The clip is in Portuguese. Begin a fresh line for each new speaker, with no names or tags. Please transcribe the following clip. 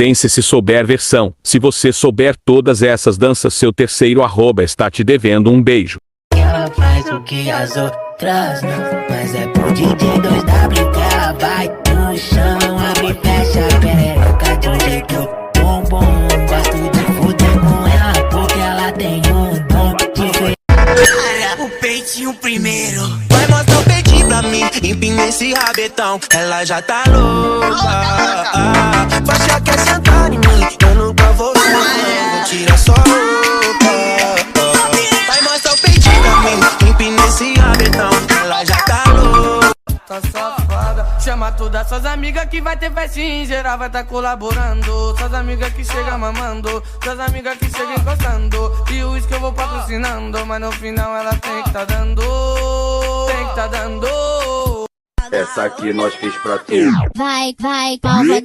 Dance se souber versão. Se você souber todas essas danças, seu terceiro arroba está te devendo um beijo.
Ela faz o que as outras não, mas é pro DJ 2W que ela vai no chão, abre e fecha a perereca de um jeito bom, bom. Gosto de fuder com ela porque ela tem um dom de ver o peitinho primeiro.
Vai mostrar o peitinho pra mim, empina esse rabetão, ela já tá louca. Faixa quer sentar em mim, eu nunca vou sentar, tira só roupa. Vai mostrar o peitinho pra mim, empina esse rabetão, ela já tá louca.
Tá safada, chama todas suas amigas que vai ter festinha, em geral vai tá colaborando. Suas amigas que chegam mamando, suas amigas que chegam encostando, e o uísque eu vou patrocinando, mas no final ela tem que tá dando, tem que tá dando.
Essa aqui nós fiz pra tu.
Vai, palma.